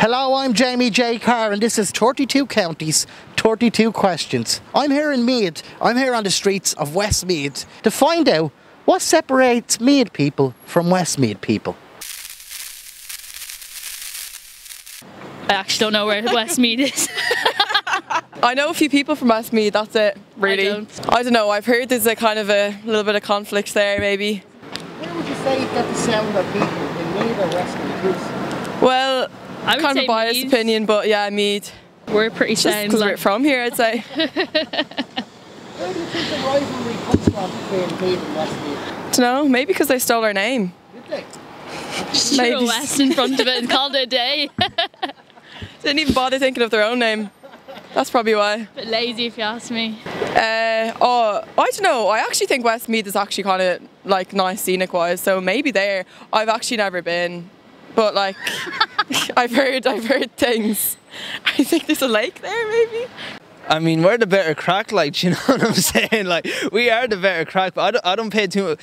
Hello, I'm Jamie J. Carr and this is 32 counties, 32 questions. I'm here in Meath. I'm here on the streets of Westmeath to find out what separates Meath people from Westmeath people. I actually don't know where Westmeath is. I know a few people from Westmeath, that's it, really. I don't know, I've heard there's a kind of a little bit of conflict there, maybe. Where would you say you get the sound of people in Meath or Westmeath? Well, I would kind of say a biased Meath. opinion, but yeah, Meath. We're pretty sound. Because we're from here, I'd say. Where do you think the rivalry comes from between Meath and Westmeath? Don't know, maybe because they stole our name. Did they? Just threw a West in front of it and called it a day. Didn't even bother thinking of their own name. That's probably why. A bit lazy if you ask me. I don't know. I actually think Westmeath is actually kind of like nice scenic wise, so maybe there. I've actually never been, but like I've heard things. I think there's a lake there, maybe. I mean, we're the better crack, like, you know what I'm saying? Like, we are the better crack, but I don't pay too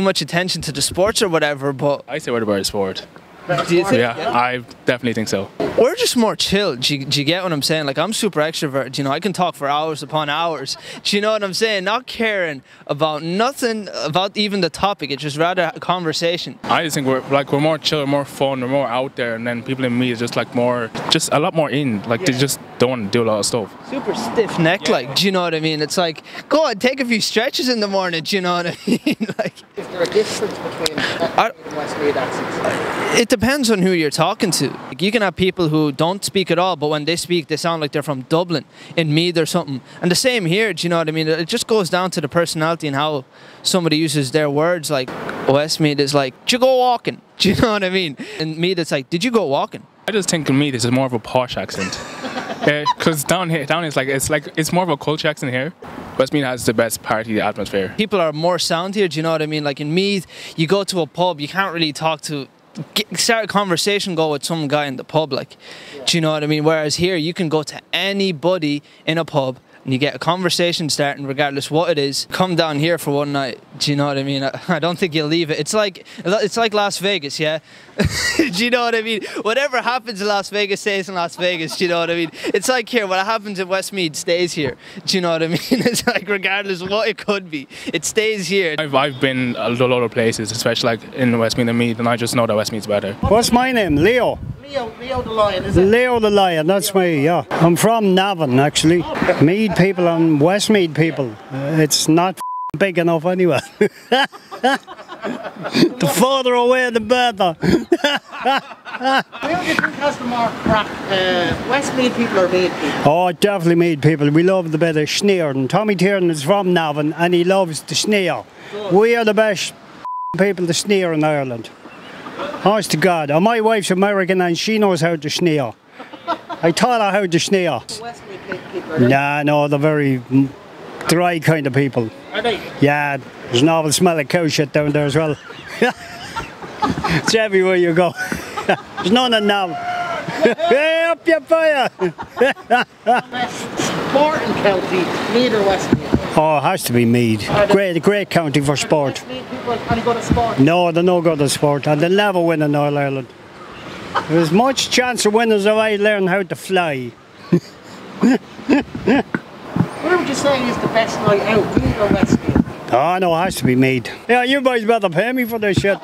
much attention to the sports or whatever. But I say we're the better sport. Do you think? Yeah, I definitely think so. We're just more chill. Do you get what I'm saying? Like, I'm super extrovert. You know, I can talk for hours upon hours. Do you know what I'm saying? Not caring about nothing about even the topic. It's just rather a conversation. I just think we're more chill, more fun, we're more out there, and then people in me is just like more, just a lot more in. Like they just don't want to do a lot of stuff. Super stiff neck, like. Do you know what I mean? It's like, go on, take a few stretches in the morning. Do you know what I mean? Like, Is there a difference between Meath and Westmeath accents? it depends on who you're talking to. Like, you can have people who don't speak at all, but when they speak, they sound like they're from Dublin, in Meath or something. And the same here, do you know what I mean? It just goes down to the personality and how somebody uses their words. Like, Westmeath is like, did you go walking? Do you know what I mean? In Meath, it's like, did you go walking? I just think in me this is more of a posh accent. Because down is it's more of a culture accent here. Westmeath has the best party atmosphere. People are more sound here, do you know what I mean? Like in Meath, you go to a pub, you can't really start a conversation, go with some guy in the pub, like, do you know what I mean? Whereas here, you can go to anybody in a pub and you get a conversation starting regardless what it is. Come down here for one night, do you know what I mean? I don't think you'll leave it. It's like Las Vegas, yeah? Do you know what I mean? Whatever happens in Las Vegas stays in Las Vegas, do you know what I mean? It's like here, what happens in Westmeath stays here, do you know what I mean? It's like regardless of what it could be, it stays here. I've been a lot of places, especially like in Westmeath and Meath, and I just know that Westmeath's better. What's my name? Leo. Leo the Lion, is it? Leo the Lion, that's me, yeah. I'm from Navan, actually. Meath people and Westmeath people. It's not big enough anyway. The further away, the better. Who do you think has the more crack? Westmeath people or Meath people? Oh, definitely Meath people. We love the bit of schneer. And Tommy Tiernan is from Navan and he loves the schneer. We are the best people to sneer in Ireland. Honest to God. And my wife's American and she knows how to sneer. I taught her how to sneer. Nah, no, they're very dry kind of people. Are they? Yeah, there's an awful smell of cow shit down there as well. It's everywhere you go. There's none of now. Hey, up your fire! Sporting county, Meath or Westmeath? Oh, it has to be Meath. Great county for sport. Meath people any good at sport? No, they're no good at sport, and they'll never win in All Ireland. There's much chance of winners if I learn how to fly. Where would you say is the best night out, Meath or Westmeath? Oh no, it has to be Meath. Yeah, you boys better pay me for this shit.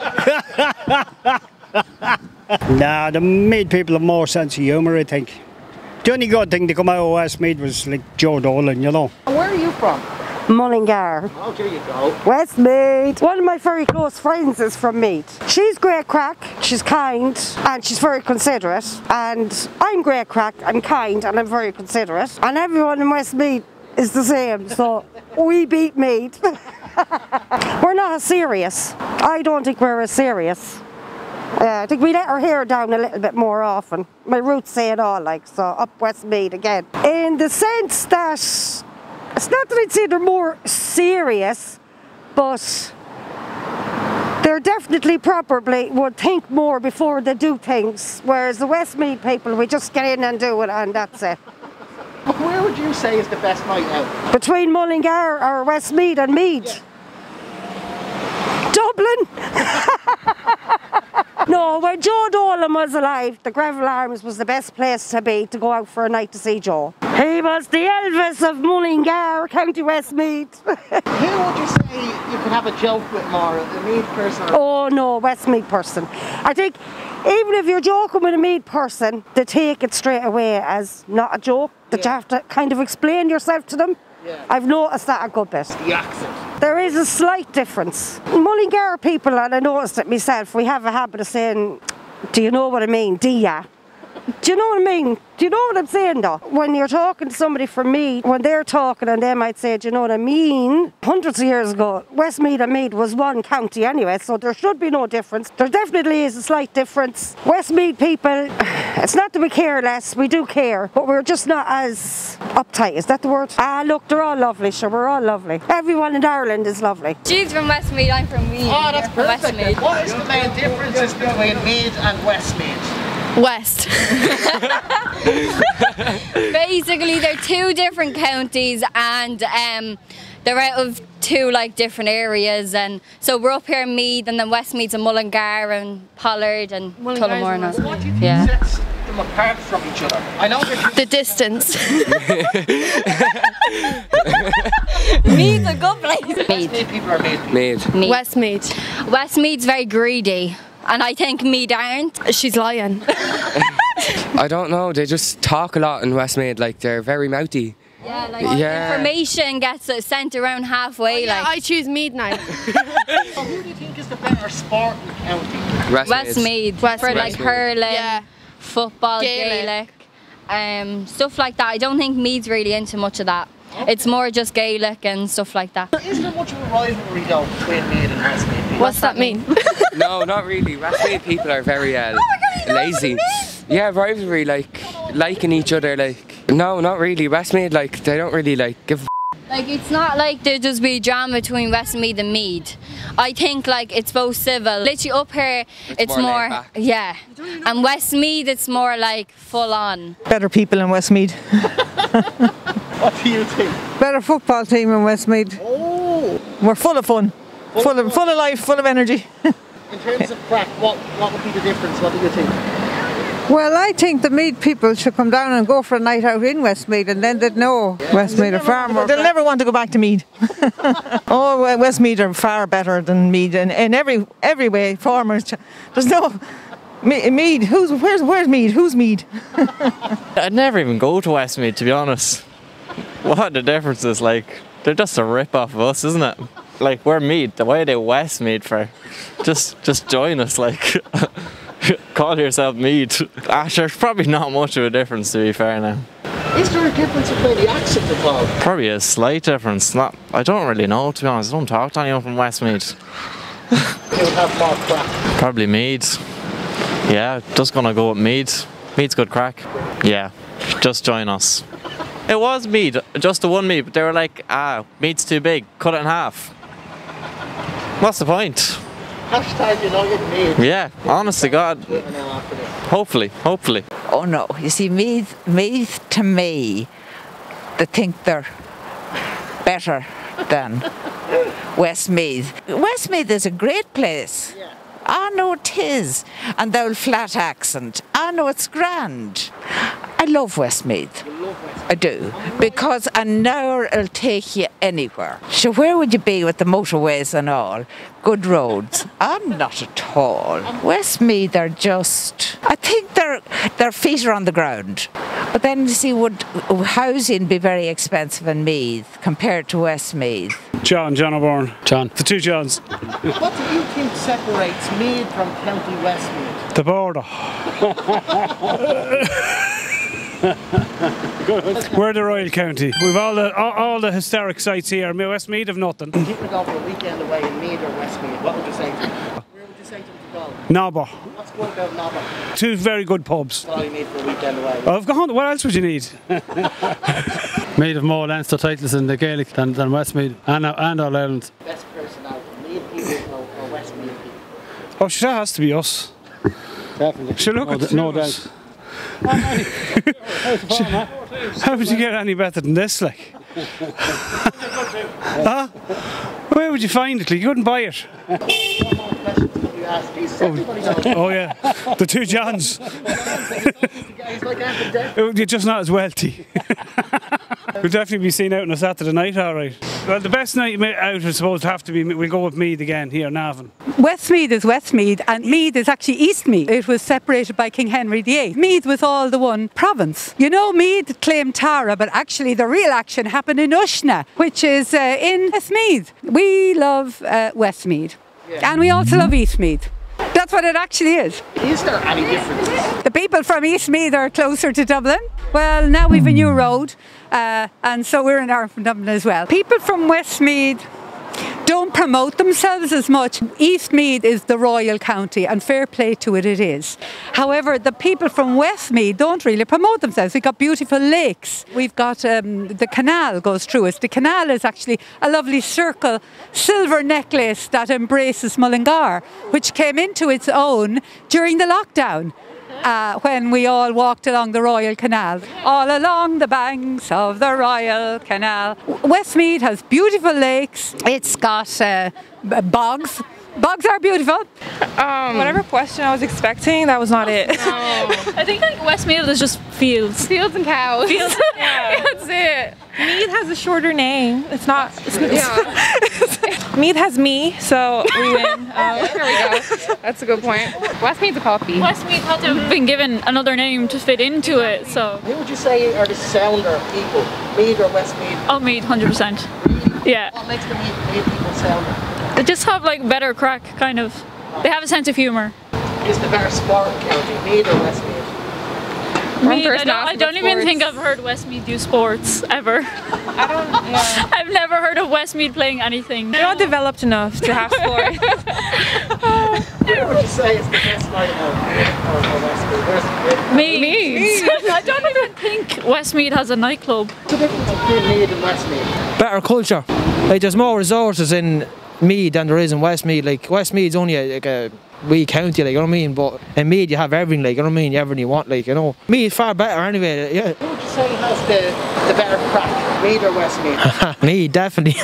Nah, the Meath people have more sense of humour, I think. The only good thing to come out of Westmeath was like Joe Dolan, you know. And where are you from? Mullingar. Oh, there you go. Westmeath. One of my very close friends is from Meath. She's great crack, she's kind, and she's very considerate. And I'm great crack, I'm kind, and I'm very considerate. And everyone in Westmeath is the same, so we beat Meath. We're not as serious. I don't think we're as serious. I think we let our hair down a little bit more often. My roots say it all, like, so up Westmeath again. In the sense that, it's not that I'd say they're more serious, but they're definitely probably would think more before they do things, whereas the Westmeath people, we just get in and do it and that's it. Where would you say is the best night out? Between Mullingar or Westmeath and Meath? Yeah. Dublin! No, when Joe Dolan was alive, the Gravel Arms was the best place to be to go out for a night to see Joe. He was the Elvis of Mullingar, County Westmeath. Who would you say you could have a joke with more, a Meath person? Oh no, Westmeath person. I think even if you're joking with a Meath person, they take it straight away as not a joke, that you have to kind of explain yourself to them. Yeah. I've noticed that a good bit. The accent. There is a slight difference. Mullingar people, and I noticed it myself, we have a habit of saying, do you know what I mean? Do ya? Do you know what I mean? Do you know what I'm saying though? When you're talking to somebody from Meath, when they're talking and they might say, do you know what I mean? Hundreds of years ago, Westmeath and Meath was one county anyway, so there should be no difference. There definitely is a slight difference. Westmeath people, it's not that we care less, we do care, but we're just not as uptight, is that the word? Ah, look, they're all lovely, sure, we're all lovely. Everyone in Ireland is lovely. She's from Westmeath, I'm from Meath. Oh, that's perfect. Westmeath. What is the main differences between Meath and Westmeath? West. Basically, they're two different counties, and they're out of two like different areas, and so we're up here in Meath, and then Westmeath's and Mullingar and Pollard and Tullamore. What do you think sets them apart from each other? I know The distance. Meath's a good place. Westmeath people are Meath people. Meath. Westmeath. Westmeath's very greedy, and I think Meath aren't. She's lying. I don't know, they just talk a lot in Westmeath, like they're very mouthy. Yeah, like information gets sent around halfway. Yeah, like I choose Meath now. So who do you think is the better sporting county? Westmeath for like hurling, football, Gaelic. stuff like that. I don't think Meath's really into much of that. Okay. It's more just Gaelic and stuff like that. Is there much of a rivalry though between Meath and Westmeath people? What's that mean? No, not really. Westmeath people are very lazy. Yeah, rivalry, like liking each other, like no, not really. Westmeath, like they don't really like give. Like it's not like there just be drama between Westmeath and Meath. I think like it's both civil. Literally up here, it's more yeah, and Westmeath it's more like full on. Better people in Westmeath. What do you think? Better football team in Westmeath. Oh. We're full of fun, full of life, full of energy. In terms of crack, what would be the difference? What do you think? Well, I think the Meath people should come down and go for a night out in Westmeath, and then they'd know Westmeath are far more. They'll never want to go back to Meath. Oh, Westmeath are far better than Meath in every way. Farmers, there's no Meath. Where's Meath? Who's Meath? I'd never even go to Westmeath, to be honest. What the difference is, like, they're just a rip-off of us, isn't it? Like, we're Meath, the way they Westmeath for. Just join us, like, call yourself Meath. There's probably not much of a difference, to be fair now. Is there a difference between the accent at all? Probably a slight difference. I don't really know, to be honest. I don't talk to anyone from Westmeath. You would have more crack. Probably Meath. Yeah, just gonna go with Meath. Meath's good crack. Yeah, just join us. It was Meath, just the one Meath, but they were like, Meath's too big, cut it in half. What's the point? Hashtag United Meath. Yeah, honest to God. Hopefully. Oh no, you see, Meath to me, they think they're better than Westmeath. Westmeath is a great place. Yeah. I know it is. And the old flat accent. I know it's grand. I love Westmeath. I do. Because an hour will take you anywhere. So where would you be with the motorways and all? Good roads. I'm not at all. Westmeath are just, I think their feet are on the ground. But then you see, would housing be very expensive in Meath compared to Westmeath? John O'Byrne. John. The two Johns. What do you think separates Meath from County Westmeath? The border. We're the Royal County. We've all the historic sites here. Westmeath have nothing. If you were going for a weekend away in Meath or Westmeath, what would you say to them? Where would you say to them to go? Nobber. What's good about Nobber? Two very good pubs. That's all you need for a weekend away. I've gone. What else would you need? Meath have more Leinster titles in the Gaelic than Westmeath and All Ireland. Best person out, Meath people or Westmeath people? Oh, sure, that has to be us. Definitely. Sure, look at no doubt. How would you get any better than this, like? Huh? Where would you find it? Like, you couldn't buy it. One more question before you Oh yeah, the two Johns. You're just not as wealthy. We'll definitely be seen out on a Saturday night, all right. Well, the best night out is supposed to have to be, we'll go with Meath again here in Navan. Westmeath is Westmeath and Meath is actually Eastmeath. It was separated by King Henry VIII. Meath was all the one province. You know, Meath claimed Tara, but actually the real action happened in Ushna, which is in Westmeath. We love Westmeath, and we also love Eastmeath. That's what it actually is. Is there any difference? The people from Eastmeath are closer to Dublin. Well, now we've a new road, and so we're an hour from Dublin as well. People from Westmeath don't promote themselves as much. Eastmeath is the royal county, and fair play to it is. However, the people from Westmeath don't really promote themselves. We've got beautiful lakes. We've got the canal goes through us. The canal is actually a lovely circle, silver necklace that embraces Mullingar, which came into its own during the lockdown. When we all walked along the Royal Canal, all along the banks of the Royal Canal. Westmeath has beautiful lakes. It's got bogs. Bogs are beautiful. Whatever question I was expecting, that was not it. I think like Westmeath is just fields. Fields and cows. Fields. Yeah, that's it. Meath has a shorter name. It's not. Meath has me, so we win. There we go. That's a good point. Westmeath's a coffee. Westmeath had to have been given another name to fit into it, so. Who would you say are the sounder people? Meath or Westmeath? Oh, Meath, 100%. Yeah. What makes the Meath people sounder? They just have like better crack, kind of. They have a sense of humour. Is the better sporting county, Meath or Westmeath? Meath, I don't even think I've heard Westmeath do sports ever. I've never heard of Westmeath playing anything. They're not developed enough to have sports. What would you say is the best night of Westmeath? Meath. I don't even think Westmeath has a nightclub. What's the difference between Meath and Westmeath? Better culture. Like there's more resources in Meath than there is in Westmeath. Like Westmeath's only a wee county, like, you know what I mean? But in Meath you have everything, like, you know what I mean? Everything you want, like, you know. Meath far better anyway, yeah. Who would you say has the better crack, Meath or Westmeath? Meath, definitely.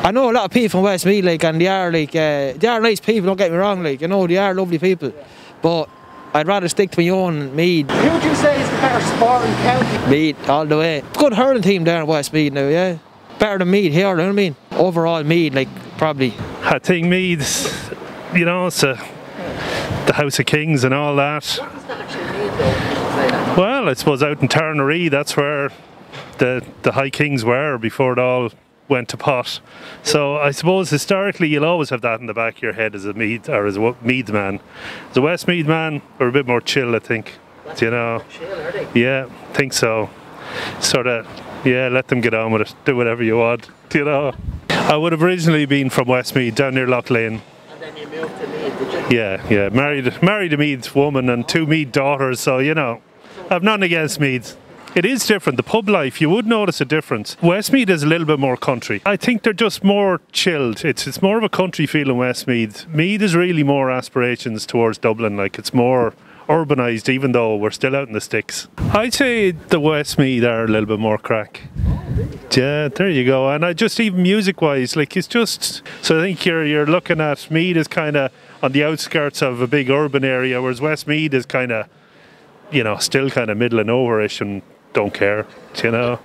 I know a lot of people from Westmeath, like, and they are nice people, don't get me wrong, like, you know, they are lovely people. But I'd rather stick to my own Meath. Who would you say is the better sporting county? Meath, all the way. Good hurling team there in Westmeath now, yeah. Better than Meath here, you know what I mean? Overall Meath, like, probably. I think Meath's, you know, it's the House of Kings and all that. What does that actually mean though? Well, I suppose out in Turnery, that's where the High Kings were before it all went to pot. So I suppose historically you'll always have that in the back of your head as a Meath or as a Meath man. As a Westmeath man, we're a bit more chill, I think. Do you know? Chill, are they? Yeah, I think so. Sort of, yeah, let them get on with it. Do whatever you want. Do you know? I would have originally been from Westmeath, down near Lough Lane. And then you moved to Meath, did you? Yeah. Married a Meath woman and 2 Meath daughters, so, you know, I've nothing against Meath. It is different. The pub life, you would notice a difference. Westmeath is a little bit more country. I think they're just more chilled. It's more of a country feel in Westmeath. Meath is really more aspirations towards Dublin. Like, it's more urbanised, even though we're still out in the sticks. I'd say the Westmeath are a little bit more crack. Yeah, there you go. And I just, even music-wise, like, it's just... So I think you're looking at Meath is kind of on the outskirts of a big urban area, whereas Westmeath is kind of, you know, still kind of middle and over-ish and don't care, you know.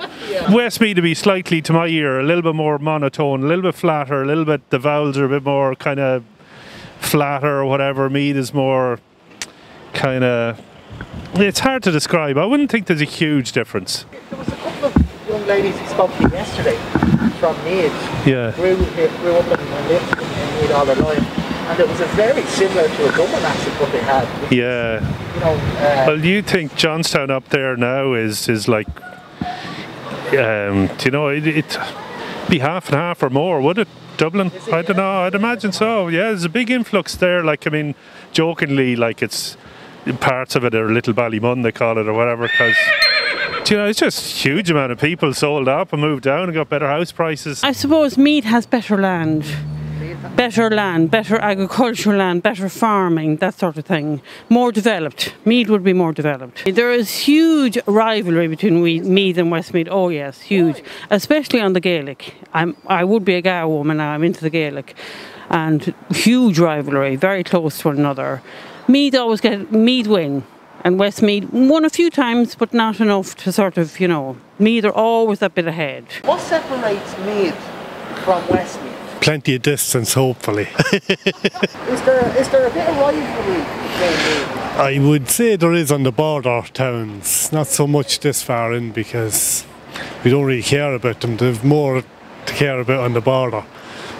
Westmeath to be slightly, to my ear, a little bit more monotone, a little bit flatter, a little bit, the vowels are a bit more kind of flatter or whatever. Meath is more kind of... It's hard to describe. I wouldn't think there's a huge difference. There was a couple of young ladies who spoke to you yesterday from Meath. Yeah. Grew up and lived in Meath all their life. And it was a very similar to a Dublin accent what they had. Yeah. You know, well, you think Johnstown up there now is like, you know, it'd be half and half or more, would it? Dublin? I don't know. I'd imagine so. Yeah, there's a big influx there. Like, I mean, jokingly, like, it's parts of it are Little Ballymun, they call it, or whatever, because, you know, it's just a huge amount of people sold up and moved down and got better house prices. I suppose Meath has better land, better agricultural land, better farming, that sort of thing. More developed. Meath would be more developed. There is huge rivalry between Meath and Westmeath. Oh yes, huge. Especially on the Gaelic. I would be a Gao woman now, I'm into the Gaelic. and huge rivalry, very close to one another. Meath win, and Westmeath won a few times, but not enough to sort of, you know, Meath are always a bit ahead. What separates Meath from Westmeath? Plenty of distance, hopefully. Is there a bit of rivalry between Meath? I would say there is on the border towns, not so much this far in because we don't really care about them. They've more to care about on the border.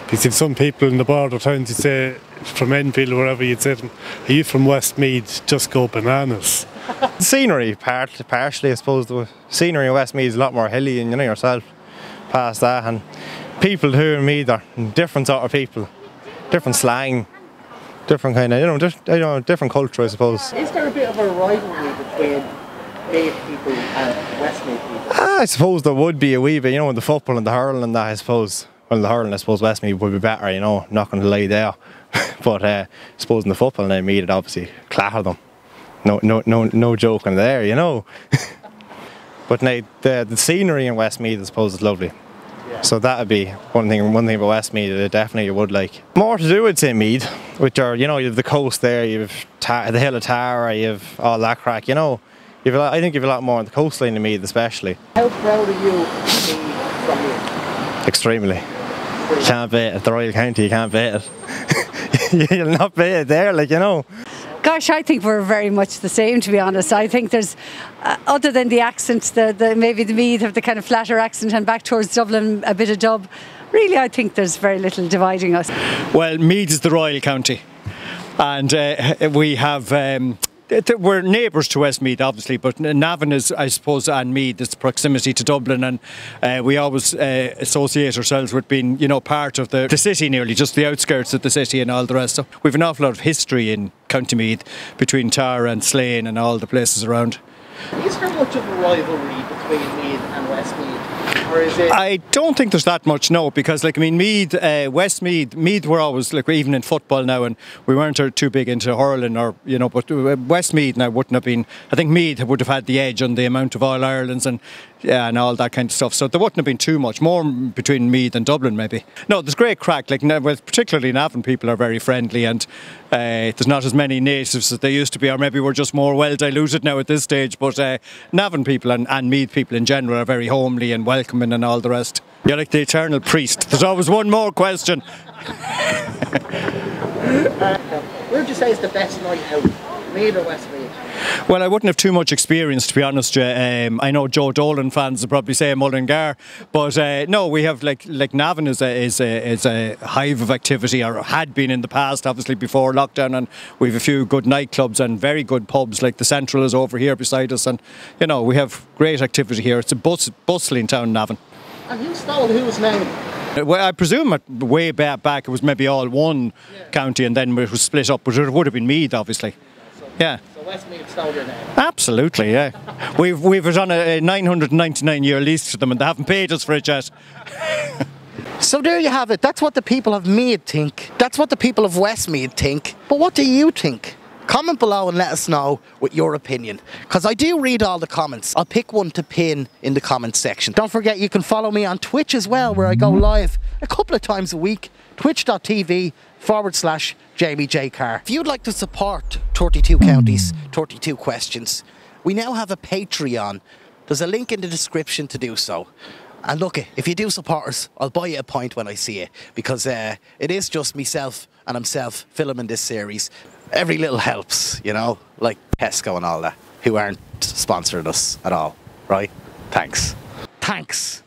Because if some people in the border towns, you'd say from Enfield or wherever, you'd say to them, are you from Westmeath? Just go bananas. Scenery, partially I suppose. The scenery in Westmeath is a lot more hilly, and you know yourself, past that. And people here in Meath are different sort of people, different slang, different kind of, different culture, I suppose. Is there a bit of a rivalry between Meath people and Westmeath people? I suppose there would be a wee bit, with the football and the hurling and that, I suppose. Well, the hurling, I suppose Westmeath would be better, not going to lie there. But I suppose in the football, and Meath, it obviously clatter them. No joking there, But now, the scenery in Westmeath, I suppose, is lovely. Yeah. So that would be one thing about Westmeath that I definitely would like. More to do, I'd say, Meath, which are, you have the coast there, you have the Hill of Tara, you have all that crack, I think you have a lot more on the coastline in Meath, especially. How proud are you to be from Meath? Extremely. You can't beat it. The Royal County, you can't beat it. You'll not beat it there, Gosh, I think we're very much the same, to be honest. I think there's, other than the accent, maybe the Meath have the kind of flatter accent, and back towards Dublin, a bit of dub. Really, I think there's very little dividing us. Well, Meath is the Royal County, and we have... we're neighbours to Westmeath, obviously, but Navan is, I suppose, and Meath, it's proximity to Dublin, and we always associate ourselves with being, part of the city nearly, just the outskirts of the city and all the rest. So we've an awful lot of history in County Meath, between Tara and Slane and all the places around. Is there much of a rivalry between Meath and Westmeath? Or is it... I don't think there's that much, no, because Meath, Westmeath, Meath were always, even in football now, and we weren't too big into hurling, or, but Westmeath now wouldn't have been, I think Meath would have had the edge on the amount of All-Irelands and all that kind of stuff, so there wouldn't have been too much, more between Meath and Dublin maybe. No, there's great crack, particularly Navan people are very friendly, and there's not as many natives as there used to be, or maybe we're just more well diluted now at this stage, but Navan people and Meath people in general are very homely and welcoming and all the rest. You're like the eternal priest. There's always one more question. Where would you say is the best night out? Meath or Westmeath? Well, I wouldn't have too much experience, to be honest. I know Joe Dolan fans will probably say Mullingar, but no, we have like Navan is a hive of activity, or had been in the past, obviously before lockdown, and we have a few good nightclubs and very good pubs, like the Central is over here beside us, and we have great activity here. It's a bustling town, Navan. And who stole whose name? Well, I presume way back it was maybe all one county, and then it was split up, but it would have been Meath, obviously. Yeah. So Westmeath stole your name? Absolutely, yeah. We've on a 999-year lease to them, and they haven't paid us for it yet. So there you have it. That's what the people of Meath think. That's what the people of Westmeath think. But what do you think? Comment below and let us know with your opinion, because I do read all the comments. I'll pick one to pin in the comments section. Don't forget, you can follow me on Twitch as well, where I go live a couple of times a week. twitch.tv/Jamie J. Carr. If you'd like to support 32 Counties, 32 Questions, we now have a Patreon. There's a link in the description to do so. And look, if you do support us, I'll buy you a pint when I see you, because it is just myself and himself filming this series. Every little helps, like Tesco and all that, who aren't sponsoring us at all, right? Thanks. Thanks.